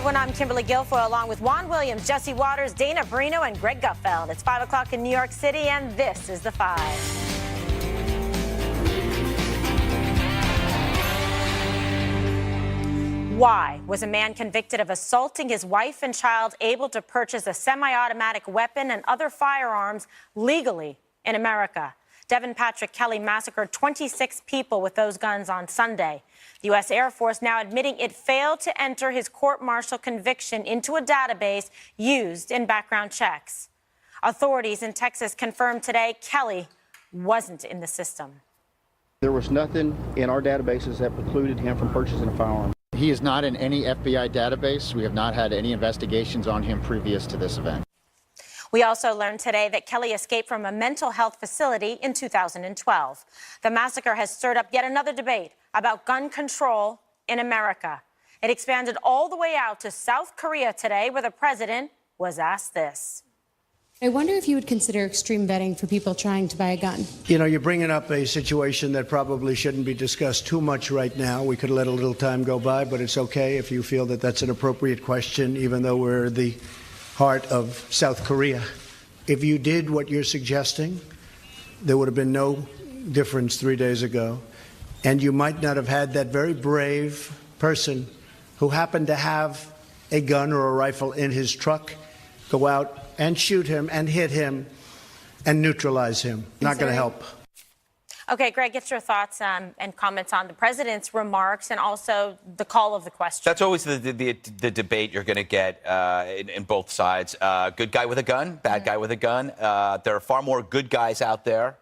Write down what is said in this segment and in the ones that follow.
Everyone, I'm Kimberly Guilfoyle, along with Juan Williams, Jesse Waters, Dana Brino, and Greg Gutfeld. It's 5 o'clock in New York City, and this is The Five. Why was a man convicted of assaulting his wife and child able to purchase a semi-automatic weapon and other firearms legally in America? Devin Patrick Kelly massacred 26 people with those guns on Sunday. The U.S. Air Force now admitting it failed to enter his court-martial conviction into a database used in background checks. Authorities in Texas confirmed today Kelly wasn't in the system. There was nothing in our databases that precluded him from purchasing a firearm. He is not in any FBI database. We have not had any investigations on him previous to this event. We also learned today that Kelly escaped from a mental health facility in 2012. The massacre has stirred up yet another debate about gun control in America. It expanded all the way out to South Korea today, where the president was asked this. I wonder if you would consider extreme vetting for people trying to buy a gun. You know, you're bringing up a situation that probably shouldn't be discussed too much right now. We could let a little time go by, but it's okay if you feel that that's an appropriate question, even though we're the heart of South Korea. If you did what you're suggesting, there would have been no difference 3 days ago. And you might not have had that very brave person who happened to have a gun or a rifle in his truck go out and shoot him and hit him and neutralize him. Not going to help. Okay, Greg, get your thoughts and comments on the president's remarks and also the call of the question. That's always the debate you're going to get in both sides. Good guy with a gun, bad guy with a gun. There are far more good guys out there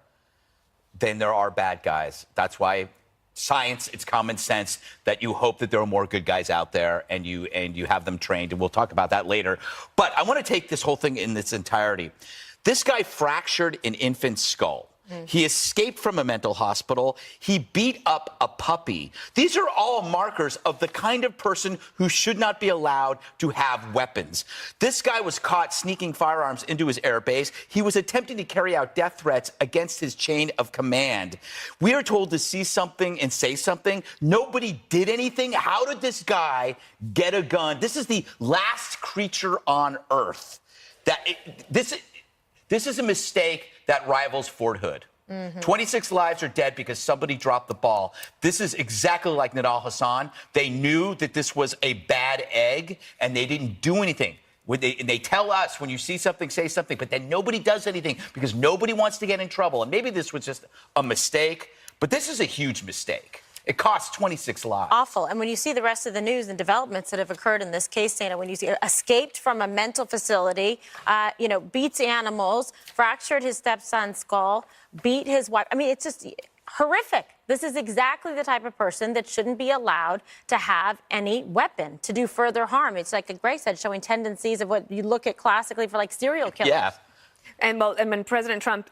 than there are bad guys. That's why science, it's common sense that you hope that there are more good guys out there and you have them trained. And we'll talk about that later. But I want to take this whole thing in its entirety. This guy fractured an infant's skull. He escaped from a mental hospital. He beat up a puppy. These are all markers of the kind of person who should not be allowed to have weapons. This guy was caught sneaking firearms into his airbase. He was attempting to carry out death threats against his chain of command. We are told to see something and say something. Nobody did anything. How did this guy get a gun? This is the last creature on Earth. This is a mistake that rivals Fort Hood. 26 lives are dead because somebody dropped the ball. This is exactly like Nidal Hasan. They knew that this was a bad egg, and they didn't do anything. They tell us, when you see something, say something, but then nobody does anything because nobody wants to get in trouble. And maybe this was just a mistake, but this is a huge mistake. It costs 26 lives. Awful. And when you see the rest of the news and developments that have occurred in this case, Dana, when you see escaped from a mental facility, beats animals, fractured his stepson's skull, beat his wife. I mean, it's just horrific. This is exactly the type of person that shouldn't be allowed to have any weapon to do further harm. It's like Greg said, showing tendencies of what you look at classically for like serial killers. Yeah. And when President Trump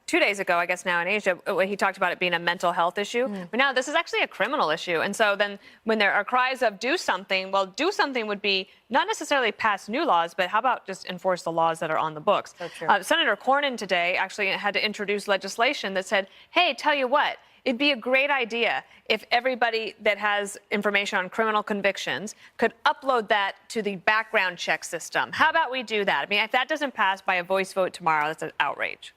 2 days ago, I guess now in Asia, he talked about it being a mental health issue. But now this is actually a criminal issue. And so then when there are cries of do something, well, do something would be not necessarily pass new laws, but how about just enforce the laws that are on the books? So true. Senator Cornyn today actually had to introduce legislation that said, hey, tell you what, it'd be a great idea if everybody that has information on criminal convictions could upload that to the background check system. How about we do that? I mean, if that doesn't pass by a voice vote tomorrow, that's an outrage.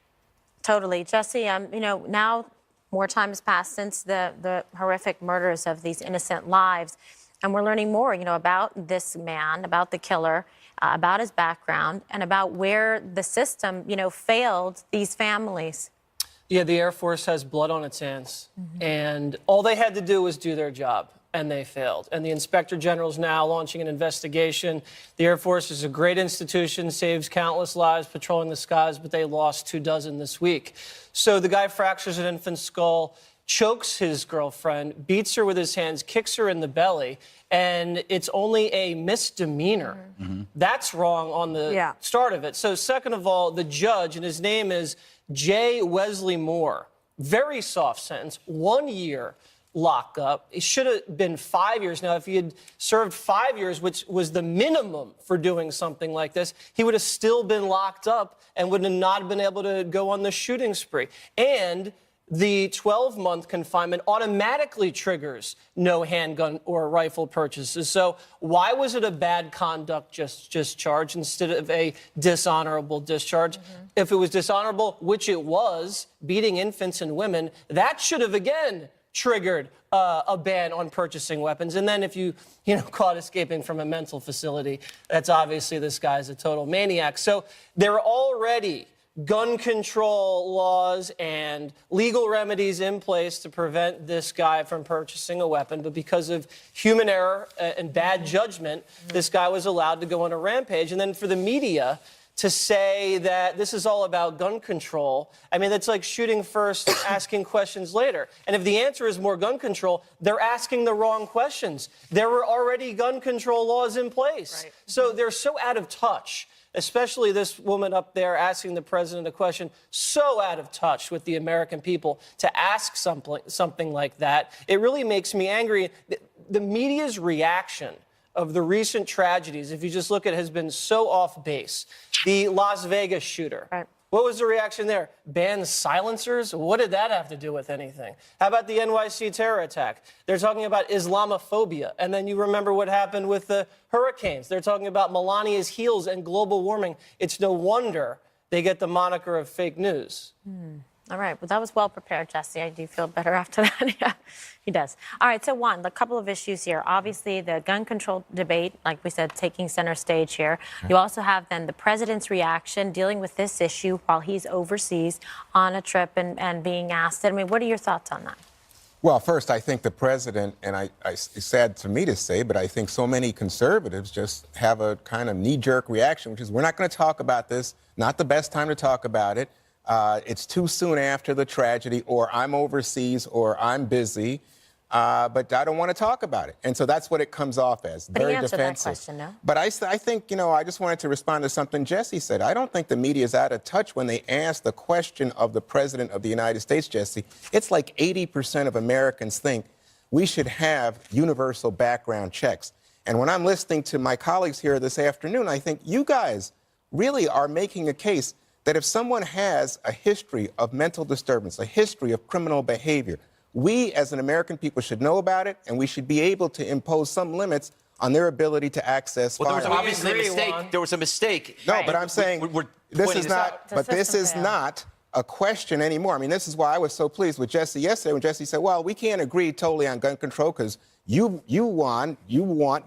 Totally. Jesse, now more time has passed since the horrific murders of these innocent lives. And we're learning more, about this man, about the killer, about his background, and about where the system, failed these families. Yeah, the Air Force has blood on its hands. And all they had to do was do their job. And they failed. And the Inspector General is now launching an investigation. The Air Force is a great institution, saves countless lives patrolling the skies, but they lost 24 this week. So the guy fractures an infant's skull, chokes his girlfriend, beats her with his hands, kicks her in the belly, and it's only a misdemeanor. That's wrong on the start of it. So second of all, the judge, and his name is J. Wesley Moore, very soft sentence, 1 year. Lockup. It should have been 5 years. Now, if he had served 5 years, which was the minimum for doing something like this, he would have still been locked up and would have not been able to go on the shooting spree. And the 12-month confinement automatically triggers no handgun or rifle purchases. So why was it a bad conduct discharge instead of a dishonorable discharge? If it was dishonorable, which it was, beating infants and women, that should have, again, triggered a ban on purchasing weapons. And then if you caught escaping from a mental facility, that's obviously this guy's a total maniac. So there are already gun control laws and legal remedies in place to prevent this guy from purchasing a weapon. But because of human error and bad judgment, this guy was allowed to go on a rampage. And then for the media to say that this is all about gun control, I mean, that's like shooting first, asking questions later. And if the answer is more gun control, they're asking the wrong questions. There were already gun control laws in place. Right. So they're so out of touch, especially this woman up there asking the president a question, so out of touch with the American people to ask something like that. It really makes me angry. The media's reaction of the recent tragedies, if you just look at it, has been so off base. The Las Vegas shooter. Right. What was the reaction there? Ban silencers? What did that have to do with anything? How about the NYC terror attack? They're talking about Islamophobia. And then you remember what happened with the hurricanes. They're talking about Melania's heels and global warming. It's no wonder they get the moniker of fake news. All right. Well, that was well prepared, Jesse. I do feel better after that. Yeah, he does. All right. So, Juan, a couple of issues here. Obviously, the gun control debate, like we said, taking center stage here. You also have then the president's reaction dealing with this issue while he's overseas on a trip and being asked. I mean, what are your thoughts on that? Well, first, I think the president, and it's sad to me to say, but I think so many conservatives just have a kind of knee-jerk reaction, which is we're not going to talk about this, not the best time to talk about it. It's too soon after the tragedy, or I'm overseas, or I'm busy, but I don't want to talk about it. And so that's what it comes off as, but very he answered defensive. That question, no? But I think, I just wanted to respond to something Jesse said. I don't think the media is out of touch when they ask the question of the President of the United States, Jesse. It's like 80% of Americans think we should have universal background checks. And when I'm listening to my colleagues here this afternoon, I think you guys really are making a case that if someone has a history of mental disturbance, a history of criminal behavior, we as an American people should know about it, and we should be able to impose some limits on their ability to access firearms. There was obviously a mistake. There was a mistake. No, but I'm saying this is not. But this is not a question anymore. I mean, this is why I was so pleased with Jesse yesterday when Jesse said, "Well, we can't agree totally on gun control because you want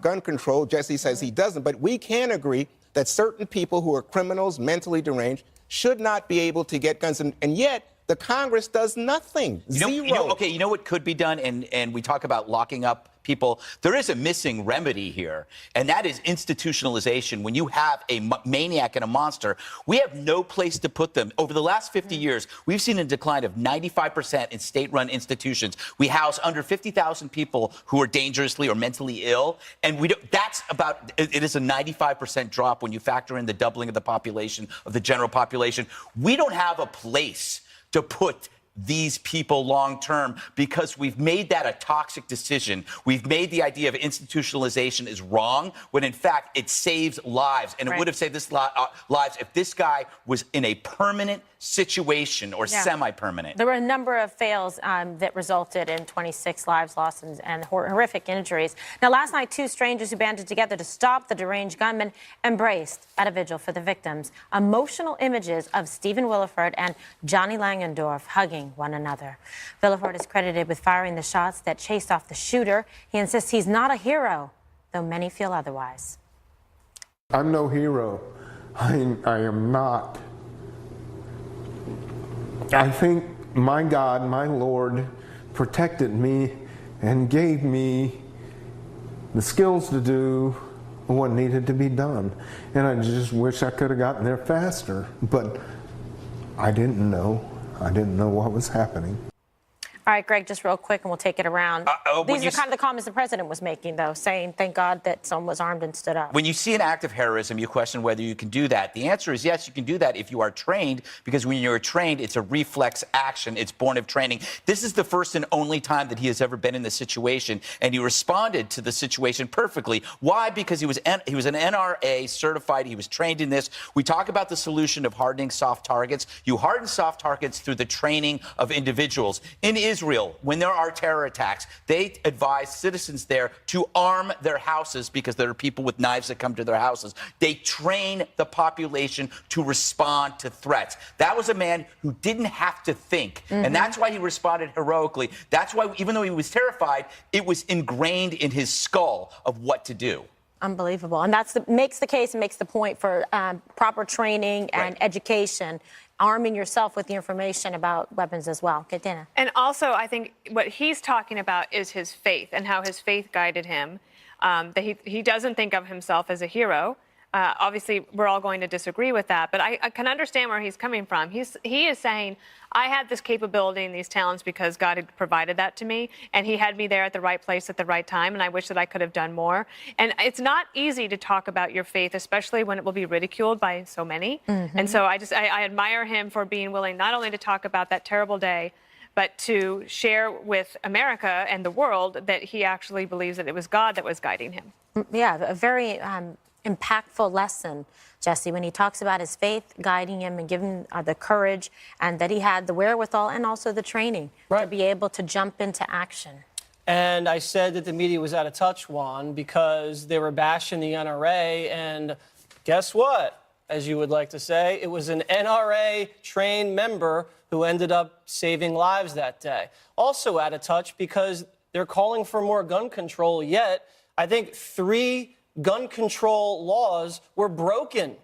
gun control." Jesse says he doesn't, but we can agree that certain people who are criminals, mentally deranged, should not be able to get guns, and yet the Congress does nothing. Zero. You know what could be done, and we talk about locking up people. There is a missing remedy here, and that is institutionalization. When you have a maniac and a monster, we have no place to put them. Over the last 50 years, we've seen a decline of 95% in state-run institutions. We house under 50,000 people who are dangerously or mentally ill, and it is a 95% drop when you factor in the doubling of the population, of the general population. We don't have a place to put these people long term because we've made that a toxic decision. We've made the idea of institutionalization is wrong when in fact it saves lives, and it would have saved this lives if this guy was in a permanent situation or semi-permanent. There were a number of fails that resulted in 26 lives lost and horrific injuries. Now, last night, two strangers who banded together to stop the deranged gunman embraced at a vigil for the victims. Emotional images of Stephen Williford and Johnny Langendorf hugging one another. Williford is credited with firing the shots that chased off the shooter. He insists he's not a hero, though many feel otherwise. I'm no hero. I am not. I think my God, my Lord, protected me and gave me the skills to do what needed to be done. And I just wish I could have gotten there faster, but I didn't know. I didn't know what was happening. All right, Greg, just real quick, and we'll take it around. when These you are kind of the comments the president was making, though, saying, thank God that someone was armed and stood up. When you see an act of heroism, you question whether you can do that. The answer is yes, you can do that if you are trained, because when you're trained, it's a reflex action. It's born of training. This is the first and only time that he has ever been in this situation, and he responded to the situation perfectly. Why? Because he was an NRA certified. He was trained in this. We talk about the solution of hardening soft targets. You harden soft targets through the training of individuals. In Israel, when there are terror attacks, they advise citizens there to arm their houses because there are people with knives that come to their houses. They train the population to respond to threats. That was a man who didn't have to think, and that's why he responded heroically. That's why, even though he was terrified, it was ingrained in his skull of what to do. Unbelievable. And that's makes the case and makes the point for proper training and education, arming yourself with the information about weapons as well. Get Dana. And also, I think what he's talking about is his faith and how his faith guided him, that he doesn't think of himself as a hero. Obviously, we're all going to disagree with that, but I can understand where he's coming from. He is saying, I had this capability and these talents because God had provided that to me, and he had me there at the right place at the right time, and I wish that I could have done more. And it's not easy to talk about your faith, especially when it will be ridiculed by so many. And so I admire him for being willing not only to talk about that terrible day, but to share with America and the world that he actually believes that it was God that was guiding him. Yeah, a very impactful lesson, Jesse, when he talks about his faith guiding him and giving the courage, and that he had the wherewithal and also the training to be able to jump into action. And I said that the media was out of touch, Juan, because they were bashing the NRA, and guess what? As you would like to say, it was an NRA-trained member who ended up saving lives that day. Also out of touch because they're calling for more gun control, yet I think 3 gun control laws were broken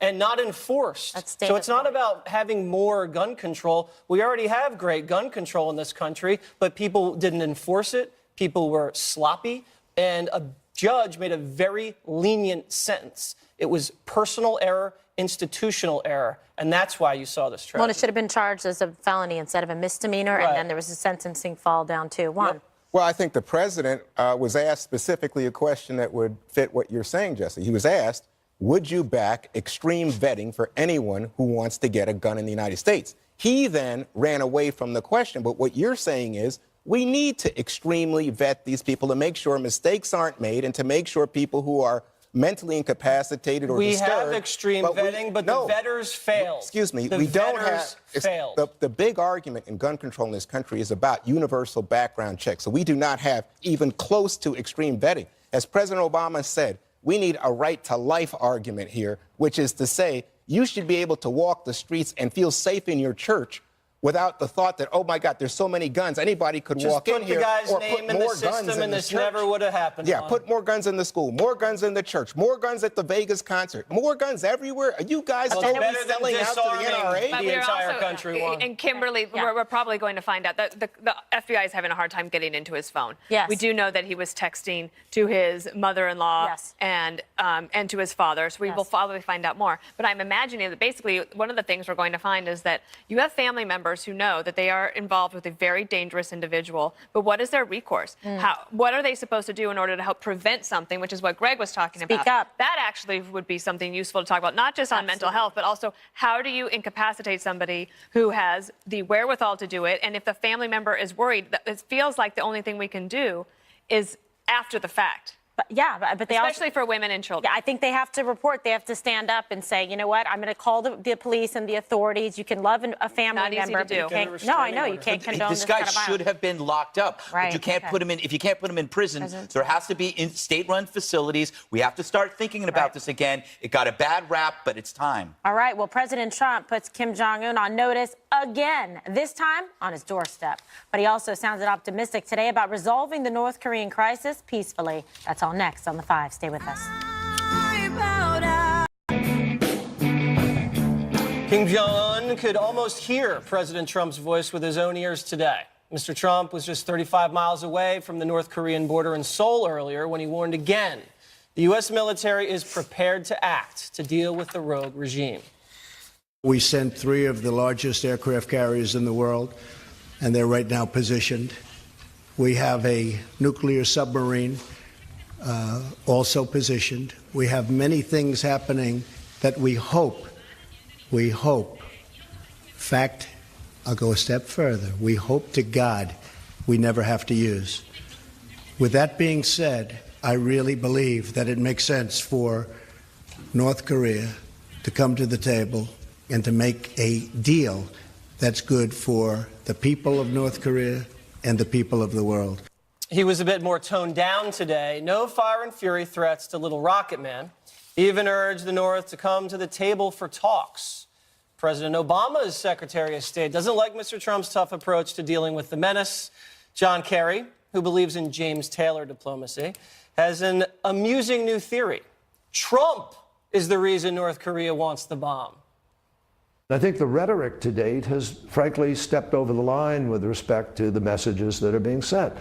and not enforced. So it's not about having more gun control. We already have great gun control in this country, but people didn't enforce it. People were sloppy, and a judge made a very lenient sentence. It was personal error, institutional error, and that's why you saw this tragedy. Well, it should have been charged as a felony instead of a misdemeanor, and then there was a sentencing fall down too. Juan. Well, I think the president was asked specifically a question that would fit what you're saying, Jesse. He was asked, would you back extreme vetting for anyone who wants to get a gun in the United States? He then ran away from the question. But what you're saying is we need to extremely vet these people to make sure mistakes aren't made and to make sure people who are mentally incapacitated or disturbed. We have extreme vetting, but the vetters failed. Excuse me, we don't have. Failed. The big argument in gun control in this country is about universal background checks. So we do not have even close to extreme vetting. As President Obama said, we need a right to life argument here, which is to say you should be able to walk the streets and feel safe in your church without the thought that, oh, my God, there's so many guns, anybody could walk in here or put more guns in the church. Never would have happened. Yeah, put more guns in the school, more guns in the church, more guns at the Vegas concert, more guns everywhere. Are you guys always selling out to the NRA? The entire country. And Kimberly, we're probably going to find out that the FBI is having a hard time getting into his phone. Yes. We do know that he was texting to his mother-in-law and to his father, so we will probably find out more. But I'm imagining that basically one of the things we're going to find is that you have family members who know that they are involved with a very dangerous individual, but what is their recourse? What are they supposed to do in order to help prevent something, which is what Greg was talking about? Speak up. That actually would be something useful to talk about, not just on mental health, but also how do you incapacitate somebody who has the wherewithal to do it? And if the family member is worried, it feels like the only thing we can do is after the fact. But they especially for women and children. Yeah, I think they have to report. They have to stand up and say, you know what, I'm going to call the police and the authorities. You can love a family Not easy member. to do. But you can't, no, I know you can't condone this this guy kind of violence. should have been locked up. But you can't put him in. If you can't put him in prison, there has to be in state-run facilities. We have to start thinking about this again. It got a bad rap, but it's time. All right. Well, President Trump puts Kim Jong-un on notice again, this time on his doorstep. But he also sounded optimistic today about resolving the North Korean crisis peacefully. That's all next on The Five. Stay with us. Kim Jong-un could almost hear President Trump's voice with his own ears today. Mr. Trump was just 35 miles away from the North Korean border in Seoul earlier when he warned again the U.S. military is prepared to act to deal with the rogue regime. We sent 3 of the largest aircraft carriers in the world and they're right now positioned. We have a nuclear submarine also positioned. We have many things happening that we hope, in fact, I'll go a step further. We hope to God we never have to use. With that being said, I really believe that it makes sense for North Korea to come to the table and to make a deal that's good for the people of North Korea and the people of the world. He was a bit more toned down today. No fire and fury threats to Little Rocket Man. He even urged the North to come to the table for talks. President Obama's Secretary of State doesn't like Mr. Trump's tough approach to dealing with the menace. John Kerry, who believes in James Taylor diplomacy, has an amusing new theory. Trump is the reason North Korea wants the bomb. I think the rhetoric to date has, frankly, stepped over the line with respect to the messages that are being sent.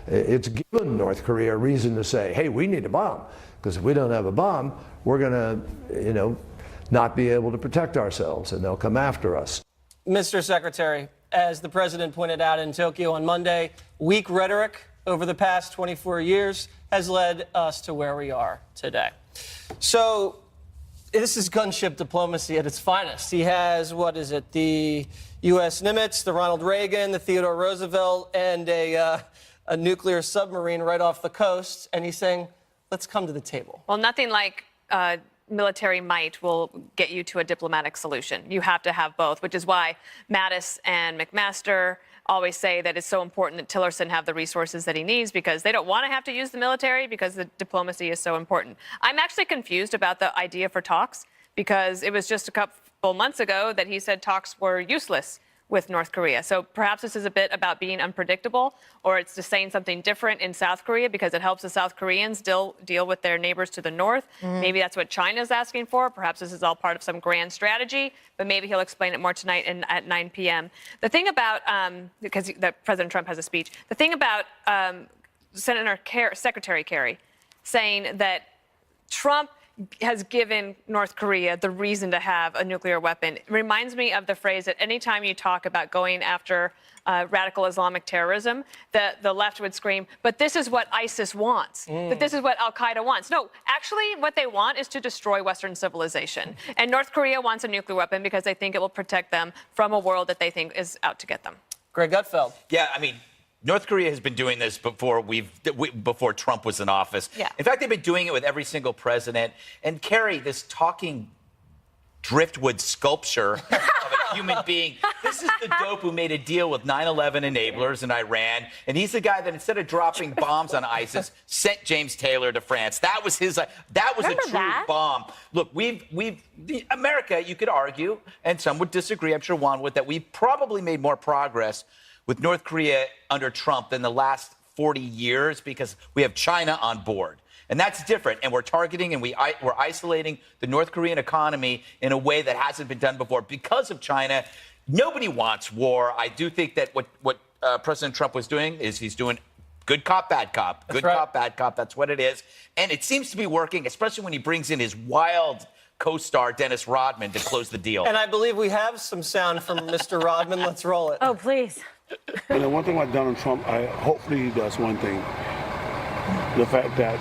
It's given North Korea a reason to say, hey, we need a bomb, because if we don't have a bomb, we're going to, not be able to protect ourselves, and they'll come after us. Mr. Secretary, as the president pointed out in Tokyo on Monday, weak rhetoric over the past 24 years has led us to where we are today. So this is gunship diplomacy at its finest. He has, the U.S. Nimitz, the Ronald Reagan, the Theodore Roosevelt, and a nuclear submarine right off the coast, and he's saying, let's come to the table. Well, nothing like military might will get you to a diplomatic solution. You have to have both, which is why Mattis and McMaster always say that it's so important that Tillerson have the resources that he needs, because they don't want to have to use the military, because the diplomacy is so important. I'm actually confused about the idea for talks, because it was just a couple months ago that he said talks were useless with North Korea. So perhaps this is a bit about being unpredictable, or it's just saying something different in South Korea because it helps the South Koreans still deal with their neighbors to the north. Maybe that's what China's asking for. Perhaps this is all part of some grand strategy, but maybe he'll explain it more tonight at 9 p.m. The thing about, because President Trump has a speech, the thing about Secretary Kerry saying that Trump has given North Korea the reason to have a nuclear weapon. It reminds me of the phrase that anytime you talk about going after radical Islamic terrorism, the left would scream, but this is what ISIS wants. But this is what al-Qaeda wants. No, actually what they want is to destroy Western civilization. And North Korea wants a nuclear weapon because they think it will protect them from a world that they think is out to get them. Greg Gutfeld. Yeah, I mean, North Korea has been doing this before Trump was in office. Yeah. In fact, they've been doing it with every single president. And Kerry, this talking driftwood sculpture of a human being, this is the dope who made a deal with 9/11 enablers in Iran. And he's the guy that, instead of dropping bombs on ISIS, sent James Taylor to France. That was his. That was Remember a true that? bomb. Look, America, you could argue, and some would disagree, I'm sure Juan would, that we've probably made more progress with North Korea under Trump than the last 40 years, because we have China on board. And that's different. And we're targeting and we're isolating the North Korean economy in a way that hasn't been done before because of China. Nobody wants war. I do think that what President Trump was doing is he's doing good cop, bad cop. Good cop, bad cop. That's what it is. And it seems to be working, especially when he brings in his wild co-star Dennis Rodman to close the deal. And I believe we have some sound from Mr. Rodman. Let's roll it. Oh, please. And then one thing about Donald Trump, hopefully he does one thing. The fact that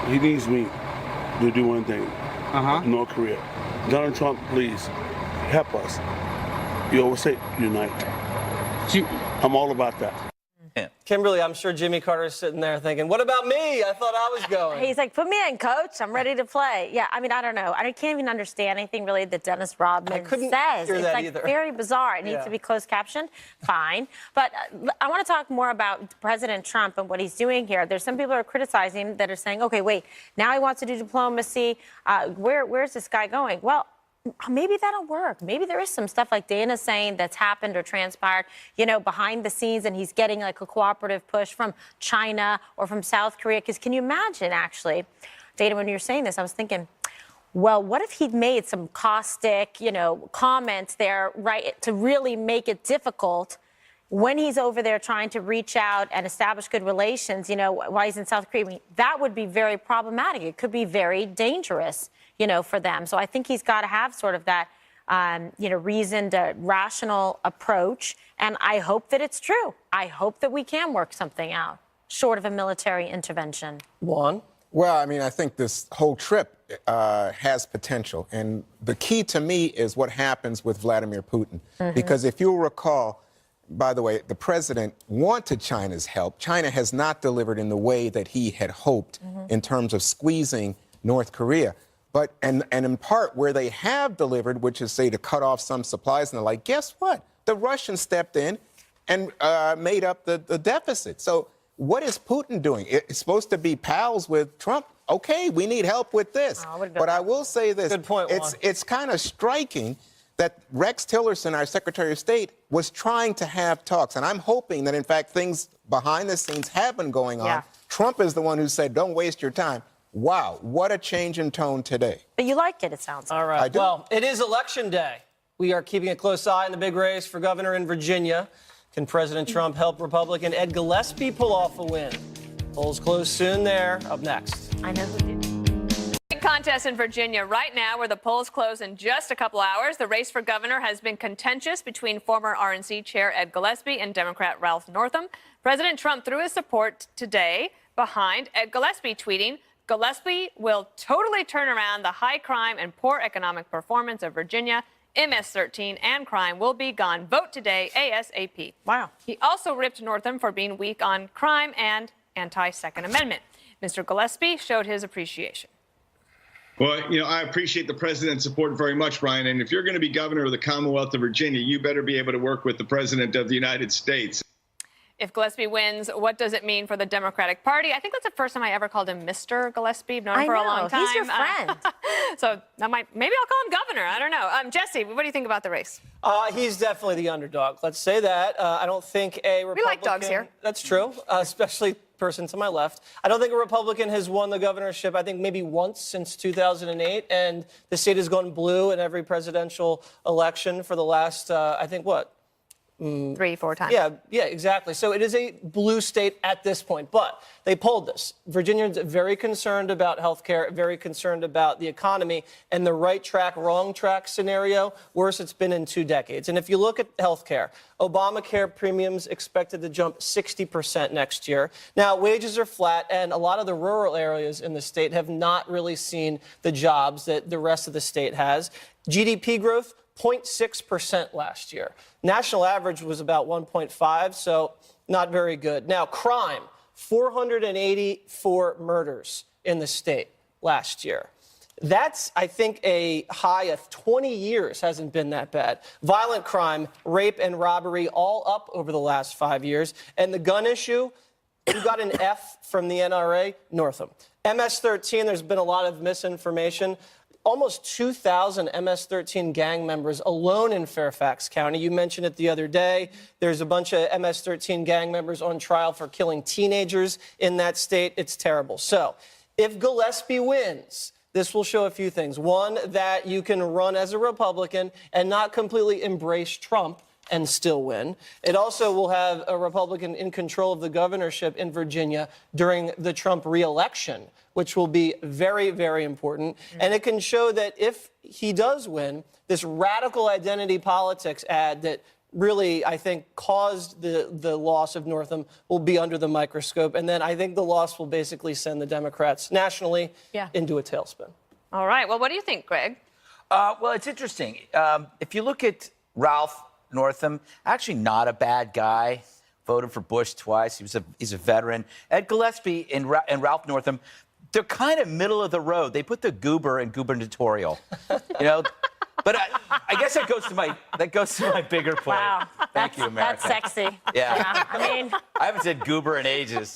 he needs me to do one thing. North Korea. Donald Trump, please help us. You always say unite. I'm all about that. Kimberly, I'm sure Jimmy Carter's sitting there thinking, what about me? I thought I was going. He's like, put me in, coach. I'm ready to play. Yeah, I mean, I don't know. I can't even understand anything really that Dennis Rodman says. Hear it's that like either. very bizarre. It needs to be closed captioned. Fine. But I want to talk more about President Trump and what he's doing here. There's some people who are criticizing that are saying, okay, wait, now he wants to do diplomacy. Where's this guy going? Well, maybe that'll work. Maybe there is some stuff like Dana's saying that's happened or transpired, behind the scenes, and he's getting like a cooperative push from China or from South Korea. Because can you imagine, actually, Dana, when you're saying this, I was thinking, well, what if he'd made some caustic, comments there, right, to really make it difficult when he's over there trying to reach out and establish good relations, while he's in South Korea? I mean, that would be very problematic. It could be very dangerous, for them. So I think he's got to have sort of that reasoned, rational approach. And I hope that it's true. I hope that we can work something out short of a military intervention. Juan? Well, I mean, I think this whole trip has potential. And the key to me is what happens with Vladimir Putin. Because if you'll recall, by the way, the president wanted China's help. China has not delivered in the way that he had hoped in terms of squeezing North Korea. But, and in part where they have delivered, which is, say, to cut off some supplies and the like, guess what? The Russians stepped in and made up the deficit. So what is Putin doing? It's supposed to be pals with Trump. Okay, we need help with this. But I will say this. Good point, Juan. It's kind of striking that Rex Tillerson, our Secretary of State, was trying to have talks. And I'm hoping that, in fact, things behind the scenes have been going on. Yeah. Trump is the one who said, don't waste your time. Wow, what a change in tone today. But you like it, it sounds like. All right. I do. Well, it is Election Day. We are keeping a close eye on the big race for governor in Virginia. Can President Trump help Republican Ed Gillespie pull off a win? Polls close soon there. Up next. I know who did. Big contest in Virginia right now where the polls close in just a couple hours. The race for governor has been contentious between former RNC chair Ed Gillespie and Democrat Ralph Northam. President Trump threw his support today behind Ed Gillespie, tweeting, Gillespie will totally turn around the high crime and poor economic performance of Virginia. MS-13 and crime will be gone. Vote today, ASAP. Wow. He also ripped Northam for being weak on crime and anti-Second Amendment. Mr. Gillespie showed his appreciation. Well, I appreciate the president's support very much, Brian. And if you're going to be governor of the Commonwealth of Virginia, you better be able to work with the president of the United States. If Gillespie wins, what does it mean for the Democratic Party? I think that's the first time I ever called him Mr. Gillespie. I've known him for a long time. He's your friend. So maybe I'll call him governor. I don't know. Jesse, what do you think about the race? He's definitely the underdog. Let's say that. I don't think a Republican... We like dogs here. That's true, especially person to my left. I don't think a Republican has won the governorship, I think maybe once since 2008, and the state has gone blue in every presidential election for the last, I think, what? 3-4 times. Yeah, exactly. So it is a blue state at this point, but they polled this. Virginians are very concerned about health care, very concerned about the economy, and the right track, wrong track scenario, worse it's been in 2 decades. And if you look at health care, Obamacare premiums expected to jump 60% next year. Now, wages are flat, and a lot of the rural areas in the state have not really seen the jobs that the rest of the state has. GDP growth, 0.6% last year. National average was about 1.5, so not very good. Now, crime, 484 murders in the state last year. That's, I think, a high of 20 years hasn't been that bad. Violent crime, rape and robbery, all up over the last 5 years. And the gun issue, you got an F from the NRA, Northam. MS-13, there's been a lot of misinformation. Almost 2,000 MS-13 gang members alone in Fairfax County. You mentioned it the other day. There's a bunch of MS-13 gang members on trial for killing teenagers in that state. It's terrible. So if Gillespie wins, this will show a few things. One, that you can run as a Republican and not completely embrace Trump and still win. It also will have a Republican in control of the governorship in Virginia during the Trump re-election, which will be very, very important. And it can show that if he does win, this radical identity politics ad that really, I think, caused the loss of Northam will be under the microscope. And then I think the loss will basically send the Democrats nationally into a tailspin. All right. Well, what do you think, Greg? Well, it's interesting. If you look at Ralph Northam, actually not a bad guy. Voted for Bush twice. He's a veteran. Ed Gillespie and Ralph Northam, they're kind of middle of the road. They put the goober in gubernatorial, But I guess that goes to my bigger point. Wow. Thank you, America. That's sexy. Yeah. I mean, I haven't said goober in ages.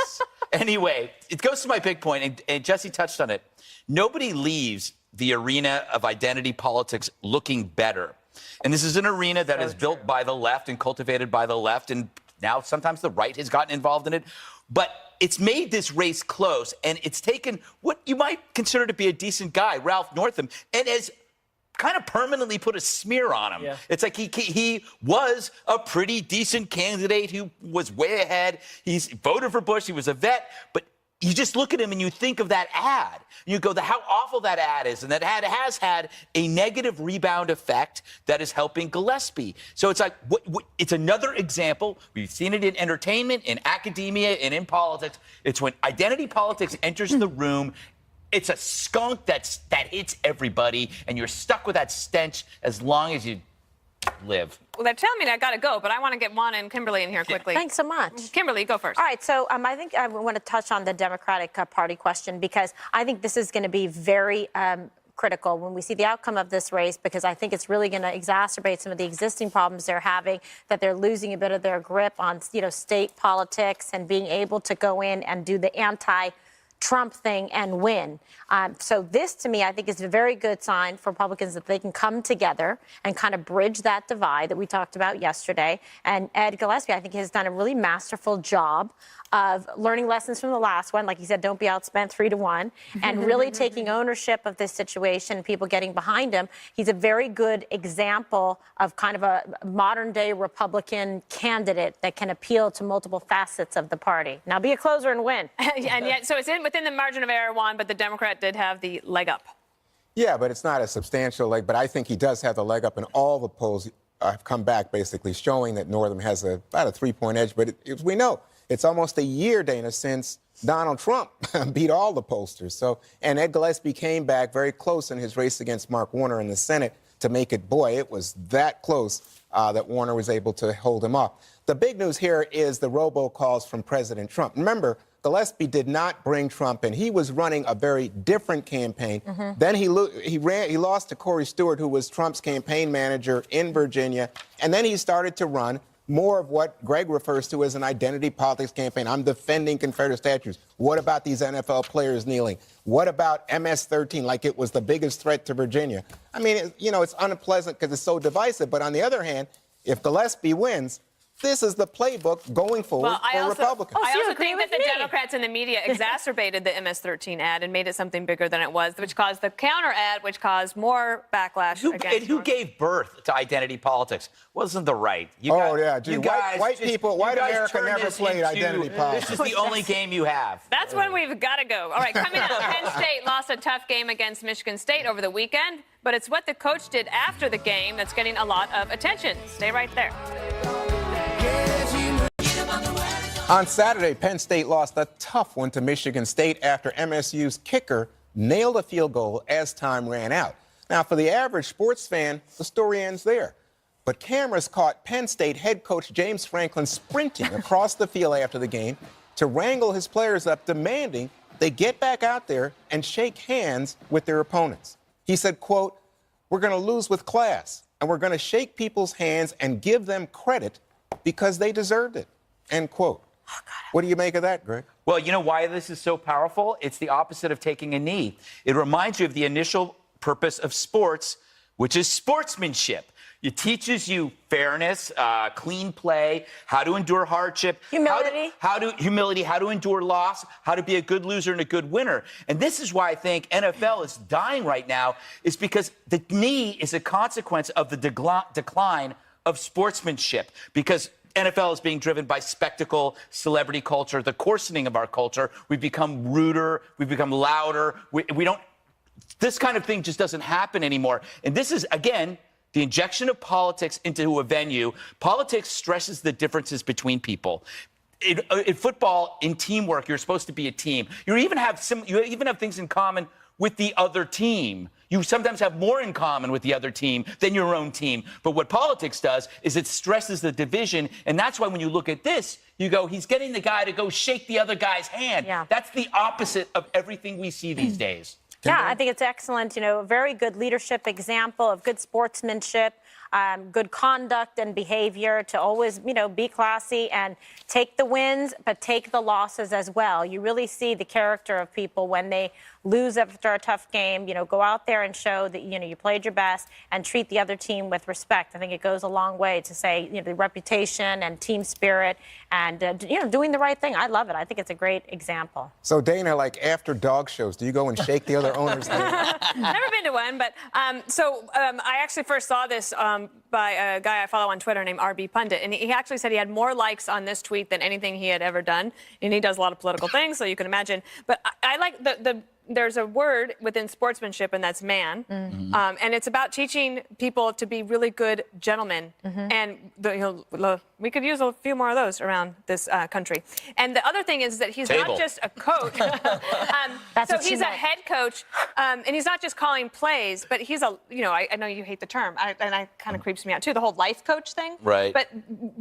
Anyway, it goes to my big point, and Jesse touched on it. Nobody leaves the arena of identity politics looking better. And this is an arena that is built by the left and cultivated by the left, and now sometimes the right has gotten involved in it. But it's made this race close, and it's taken what you might consider to be a decent guy, Ralph Northam, and has kind of permanently put a smear on him. Yeah. It's like he was a pretty decent candidate who was way ahead. He's voted for Bush. He was a vet, but you just look at him and you think of that ad. You go, how awful that ad is. And that ad has had a negative rebound effect that is helping Gillespie. So it's like, it's another example. We've seen it in entertainment, in academia, and in politics. It's when identity politics enters the room. It's a skunk that hits everybody, and you're stuck with that stench as long as you live. Well, they're telling me I got to go, but I want to get Juana and Kimberly in here quickly. Thanks so much. Kimberly, go first. All right, so I think I want to touch on the Democratic Party question, because I think this is going to be very critical when we see the outcome of this race, because I think it's really going to exacerbate some of the existing problems they're having, that they're losing a bit of their grip on, state politics and being able to go in and do the Trump thing and win. So this, to me, I think is a very good sign for Republicans that they can come together and kind of bridge that divide that we talked about yesterday. And Ed Gillespie, I think, has done a really masterful job of learning lessons from the last one. Like he said, don't be outspent 3-1, and really taking ownership of this situation, people getting behind him. He's a very good example of kind of a modern day Republican candidate that can appeal to multiple facets of the party. Now be a closer and win. And yet, so it's within the margin of error, Juan, but the Democrat did have the leg up. Yeah, but it's not a substantial leg. But I think he does have the leg up, and all the polls have come back basically showing that Northam has about a 3-point edge. But as we know, it's almost a year, Dana, since Donald Trump beat all the pollsters. So, and Ed Gillespie came back very close in his race against Mark Warner in the Senate to make it, boy, it was that close that Warner was able to hold him off. The big news here is the robocalls from President Trump. Remember, Gillespie did not bring Trump in. He was running a very different campaign. Then he lost to Corey Stewart, who was Trump's campaign manager in Virginia. And then he started to run more of what Greg refers to as an identity politics campaign. I'm defending Confederate statues. What about these NFL players kneeling? What about MS-13, like it was the biggest threat to Virginia? I mean, it's unpleasant because it's so divisive. But on the other hand, if Gillespie wins, this is the playbook going forward for Republicans. I also think that the Democrats and the media exacerbated the MS-13 ad and made it something bigger than it was, which caused the counter ad, which caused more backlash against who gave birth to identity politics? Wasn't the right. White people, white America never played identity politics. This is the only game you have. That's when we've got to go. All right, coming up, Penn State lost a tough game against Michigan State over the weekend, but it's what the coach did after the game that's getting a lot of attention. Stay right there. On Saturday, Penn State lost a tough one to Michigan State after MSU's kicker nailed a field goal as time ran out. Now, for the average sports fan, the story ends there. But cameras caught Penn State head coach James Franklin sprinting across the field after the game to wrangle his players up, demanding they get back out there and shake hands with their opponents. He said, quote, "We're going to lose with class, and we're going to shake people's hands and give them credit because they deserved it," end quote. Oh, what do you make of that, Greg? Well, you know why this is so powerful? It's the opposite of taking a knee. It reminds you of the initial purpose of sports, which is sportsmanship. It teaches you fairness, clean play, how to endure hardship, humility, how to endure loss, how to be a good loser and a good winner. And this is why I think NFL is dying right now, is because the knee is a consequence of the decline of sportsmanship, because NFL is being driven by spectacle, celebrity culture, the coarsening of our culture. We've become ruder. We've become louder. This kind of thing just doesn't happen anymore. And this is, again, the injection of politics into a venue. Politics stresses the differences between people. In football, in teamwork, you're supposed to be a team. You even have things in common with the other team. You sometimes have more in common with the other team than your own team. But what politics does is it stresses the division. And that's why when you look at this, you go, he's getting the guy to go shake the other guy's hand. Yeah. That's the opposite of everything we see these days. Yeah, I think it's excellent. A very good leadership example of good sportsmanship, good conduct and behavior to always, be classy and take the wins, but take the losses as well. You really see the character of people when they lose after a tough game. Go out there and show that, you played your best and treat the other team with respect. I think it goes a long way to say, the reputation and team spirit and, doing the right thing. I love it. I think it's a great example. So, Dana, like after dog shows, do you go and shake the other owner's hand? Never been to one, but I actually first saw this by a guy I follow on Twitter named RB Pundit, and he actually said he had more likes on this tweet than anything he had ever done. And he does a lot of political things, so you can imagine. But I like there's a word within sportsmanship, and that's man. And it's about teaching people to be really good gentlemen. And we could use a few more of those around this country. And the other thing is that he's not just a coach. So he's a head coach, and he's not just calling plays, but he's I know you hate the term, and I kind of creeps me out too, the whole life coach thing. Right. But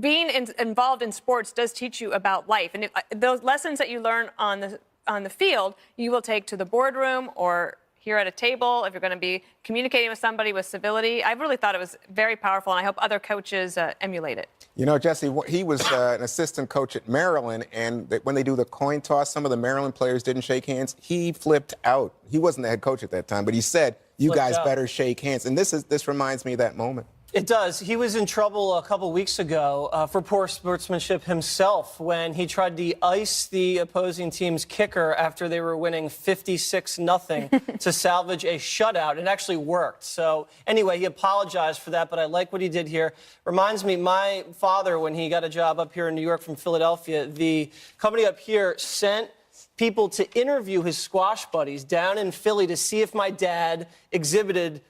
being involved in sports does teach you about life. And those lessons that you learn on the field, you will take to the boardroom or here at a table if you're going to be communicating with somebody with civility. I really thought it was very powerful, and I hope other coaches emulate it. You know, Jesse, he was an assistant coach at Maryland, and when they do the coin toss, some of the Maryland players didn't shake hands. He flipped out. He wasn't the head coach at that time, but he said, "You guys better shake hands." And this reminds me of that moment. It does. He was in trouble a couple weeks ago for poor sportsmanship himself when he tried to ice the opposing team's kicker after they were winning 56-0 to salvage a shutout. It actually worked. So anyway, he apologized for that, but I like what he did here. Reminds me, my father, when he got a job up here in New York from Philadelphia, the company up here sent people to interview his squash buddies down in Philly to see if my dad exhibited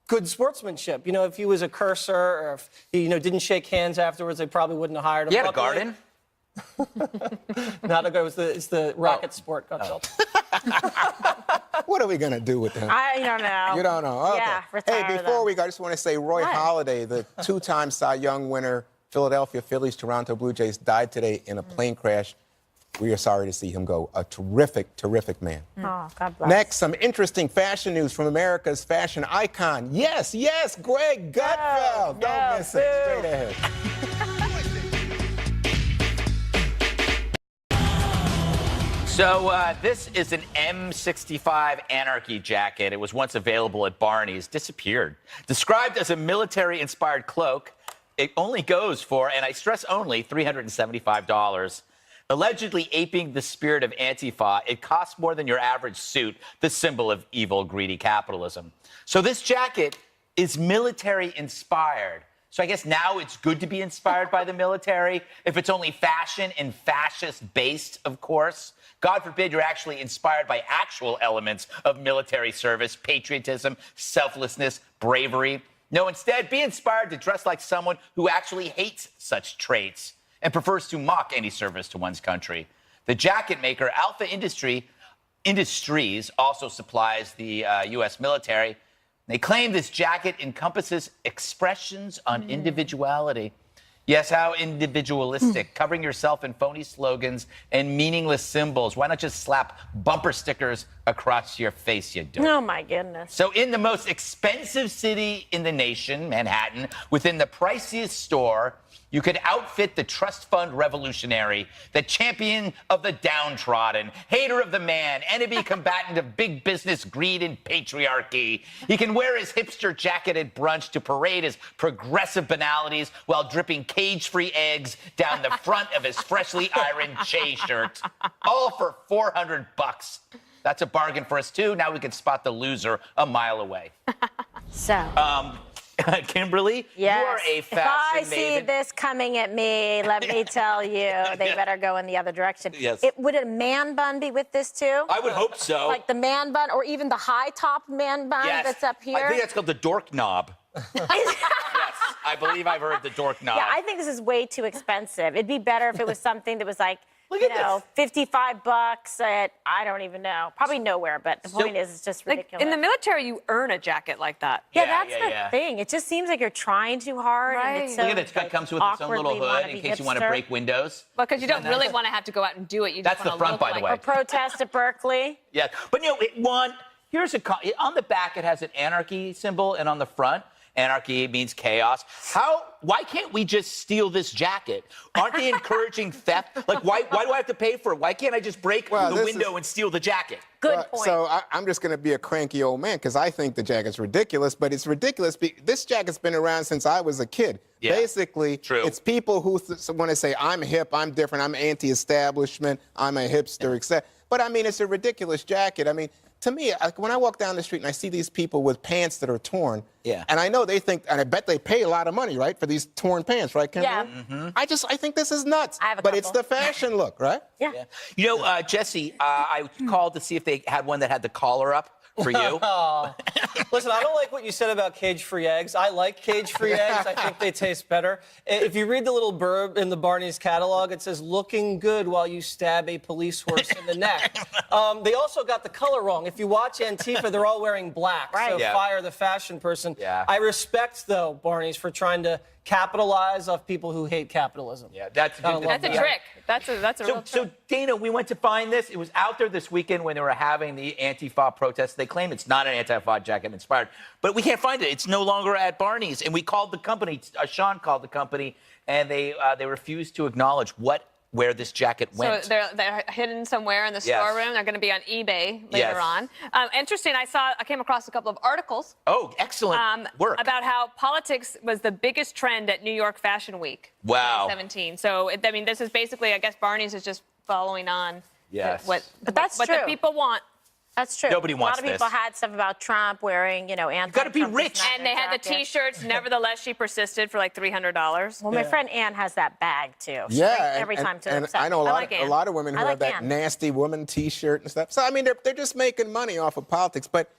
good sportsmanship. You know, if he was a cursor or if he, didn't shake hands afterwards, they probably wouldn't have hired him. He had a garden? Not a garden. It's the racket sport, Gutfeld. What are we going to do with him? I don't know. You don't know? Okay. Yeah, retire Hey, before them. we go, I just want to say Roy Halladay, the two-time Cy Young winner, Philadelphia Phillies, Toronto Blue Jays, died today in a plane crash. We are sorry to see him go. A terrific, terrific man. Oh, God bless. Next, some interesting fashion news from America's fashion icon. Yes, Greg Gutfeld. Don't miss it. Straight ahead. So this is an M65 Anarchy jacket. It was once available at Barney's, disappeared. Described as a military-inspired cloak, it only goes for, and I stress only, $375. Allegedly aping the spirit of Antifa, it costs more than your average suit, the symbol of evil, greedy capitalism. So this jacket is military-inspired. So I guess now it's good to be inspired by the military, if it's only fashion and fascist-based, of course. God forbid you're actually inspired by actual elements of military service, patriotism, selflessness, bravery. No, instead, be inspired to dress like someone who actually hates such traits and prefers to mock any service to one's country. The jacket maker, Alpha Industries, also supplies the U.S. military. They claim this jacket encompasses expressions on individuality. Yes, how individualistic, covering yourself in phony slogans and meaningless symbols. Why not just slap bumper stickers across your face, you dope? Oh, my goodness. So in the most expensive city in the nation, Manhattan, within the priciest store, you could outfit the trust fund revolutionary, the champion of the downtrodden, hater of the man, enemy combatant of big business, greed, and patriarchy. He can wear his hipster jacket at brunch to parade his progressive banalities while dripping cage-free eggs down the front of his freshly ironed Che shirt. All for $400. That's a bargain for us, too. Now we can spot the loser a mile away. So... Kimberly, yes. You are a fashion If I see maven. this coming at me, let me tell you, they better go in the other direction. Yes. Would a man bun be with this too? I would hope so. Like the man bun, or even the high top man bun that's up here? I think that's called the dork knob. Yes, I believe I've heard the dork knob. Yeah, I think this is way too expensive. It'd be better if it was something that was like, Look you at know, $55 at, I don't even know, probably nowhere, but the point is it's just ridiculous. Like in the military, you earn a jacket like that. Yeah, that's the thing. It just seems like you're trying too hard. Right. And it's so, Look at it. It comes with its own little hood in case you want to break windows. Well, because you don't really want to have to go out and do it. You That's just the wanna front, look by the like way. Or protest at Berkeley. Yeah, but here's on the back it has an anarchy symbol, and on the front, anarchy means chaos. Why can't we just steal this jacket? Aren't they encouraging theft? Like, why do I have to pay for it? Why can't I just break the window and steal the jacket? Good point. So I'm just going to be a cranky old man because I think the jacket's ridiculous, but it's ridiculous. This jacket's been around since I was a kid. Yeah, basically, true. It's people who want to say, I'm hip, I'm different, I'm anti-establishment, I'm a hipster, etc. But I mean, it's a ridiculous jacket. I mean, to me, when I walk down the street and I see these people with pants that are torn, Yeah. and I know they think, and I bet they pay a lot of money, right, for these torn pants, right, Kimberly? Yeah. I think this is nuts. I have a but it's couple. the fashion look, right? Yeah. You know, Jesse, I called to see if they had one that had the collar up for you. Aw. Listen, I don't like what you said about cage-free eggs. I like cage-free eggs. I think they taste better. If you read the little blurb in the Barney's catalog, it says, looking good while you stab a police horse in the neck. They also got the color wrong. If you watch Antifa, they're all wearing black. Right. So Yeah. fire the fashion person. Yeah. I respect, though, Barney's, for trying to capitalize off people who hate capitalism. Yeah, that's Gotta love That's a that. trick. That's a real trick. So, Dana, we went to find this. It was out there this weekend when they were having the Antifa protests. They claim it's not an Antifa jacket inspired, but we can't find it. It's no longer at Barney's. And we called the company. Sean called the company, and they refused to acknowledge where this jacket went. So they're hidden somewhere in the Yes. storeroom. They're going to be on eBay later Yes. on. Interesting. I came across a couple of articles. Oh, excellent work. About how politics was the biggest trend at New York Fashion Week. Wow. 2017. So I mean, this is basically, I guess, Barney's is just following on. Yes. What that's what true. the people want. That's true. Nobody wants A lot of people this. had stuff about Trump wearing, anti. gotta be rich. And they had the T-shirts. Nevertheless, she persisted for like $300. Well, my friend Ann has that bag too. She Yeah, brings every time to and upset I know me. like a Ann. lot of women who I have like that Ann. nasty woman T-shirt and stuff. So I mean, they're just making money off of politics. But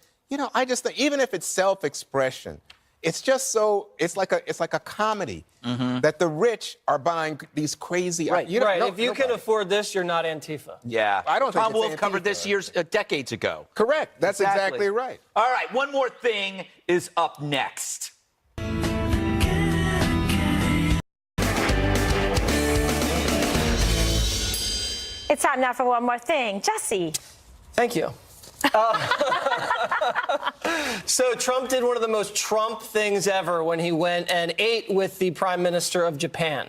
I just think even if it's self-expression, it's just so it's like a comedy that the rich are buying these crazy. Right. You don't know- If you can afford this, you're not Antifa. Yeah. I don't think Tom it's Wolf covered this decades ago. Correct. That's exactly right. All right, one more thing is up next. It's time now for one more thing. Jesse. Thank you. So Trump did one of the most Trump things ever when he went and ate with the Prime Minister of Japan.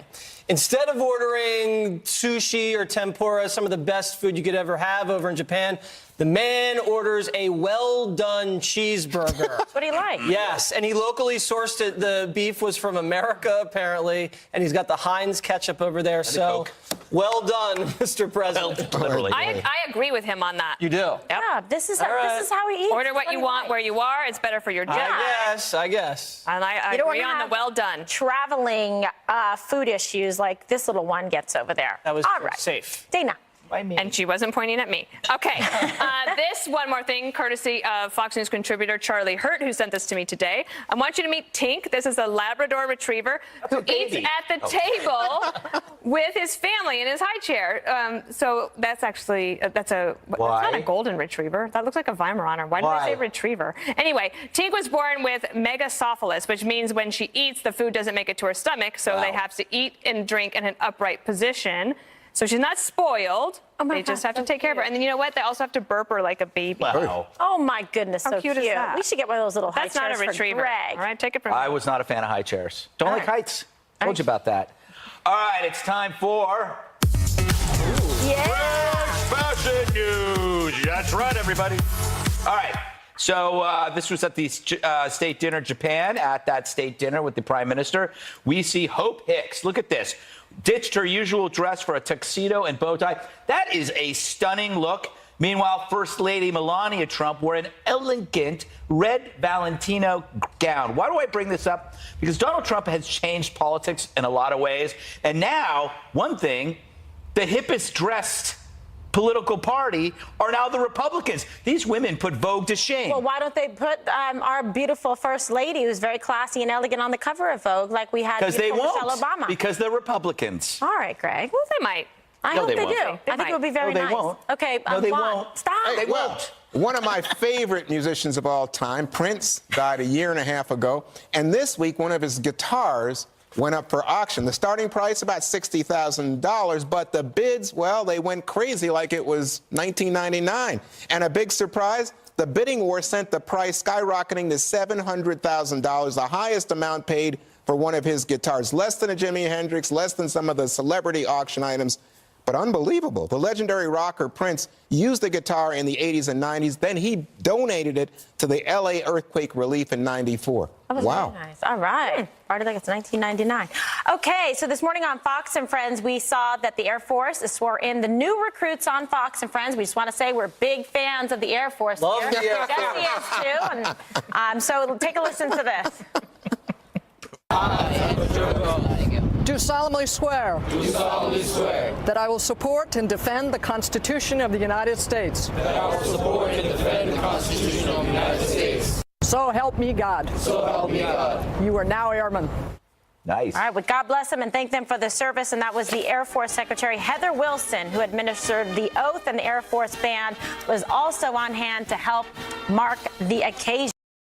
Instead of ordering sushi or tempura, some of the best food you could ever have over in Japan, the man orders a well-done cheeseburger. What do you like? Yes, and he locally sourced it. The beef was from America, apparently, and he's got the Heinz ketchup over there. So, well done, Mr. President. Literally. I agree with him on that. You do? Yeah, this is All right. how he eats. Order what you want where you are. It's better for your job. I guess. And I You don't agree wanna on the have well done. Traveling food issues like this little one gets over there. That was all right. safe. Dana. And she wasn't pointing at me. Okay. This one more thing, courtesy of Fox News contributor Charlie Hurt, who sent this to me today. I want you to meet Tink. This is a Labrador retriever who eats at the table with his family in his high chair. So that's actually, that's not a golden retriever. That looks like a Weimaraner. Why did I say retriever? Anyway, Tink was born with megacephalus, which means when she eats, the food doesn't make it to her stomach. So they have to eat and drink in an upright position. So she's not spoiled. They just have to take care of her. And then you know what? They also have to burp her like a baby. Wow. Oh my goodness, How so cute is that? We should get one of those little high That's not chairs a retriever. for Greg. All right, take it from I me. was not a fan of high chairs. Don't All like right. heights. Told you about that. All right, it's time for fashion news. That's right, everybody. All right. So this was at the state dinner Japan. At that state dinner with the prime minister, we see Hope Hicks. Look at this. Ditched her usual dress for a tuxedo and bow tie. That is a stunning look. Meanwhile, First Lady Melania Trump wore an elegant red Valentino gown. Why do I bring this up? Because Donald Trump has changed politics in a lot of ways. And now, one thing, the hippest dressed political party are now the Republicans. These women put Vogue to shame. Well, why don't they put our beautiful First Lady, who's very classy and elegant, on the cover of Vogue like we had Because they beautiful won't. Michelle Obama? Because they're Republicans. All right, Greg. Well, they might. I No, hope they they won't. do. They I think might. it would be very No, they nice. won't. Okay, No, they Juan, won't. Stop. They Well, won't. one of my favorite musicians of all time, Prince, died a year and a half ago. And this week, one of his guitars went up for auction. The starting price, about $60,000, but the bids, well, they went crazy like it was 1999. And a big surprise, the bidding war sent the price skyrocketing to $700,000, the highest amount paid for one of his guitars. Less than a Jimi Hendrix, less than some of the celebrity auction items, but but unbelievable. The legendary rocker Prince used the guitar in the 80s and 90s. Then he donated it to the LA earthquake relief in '94. That was Wow. very nice. All right. Party like it's 1999. Okay, so this morning on Fox and Friends, we saw that the Air Force swore in the new recruits on Fox and Friends. We just want to say we're big fans of the Air Force. Love here. the Air Jesse is too. And, so take a listen to this. Do solemnly swear. Do solemnly swear. That I will support and defend the Constitution of the United States. That I will support and defend the Constitution of the United States. So help me God. So help me God. You are now airmen. Nice. All right, well, God bless them and thank them for the service. And that was the Air Force Secretary Heather Wilson, who administered the oath, and the Air Force Band was also on hand to help mark the occasion.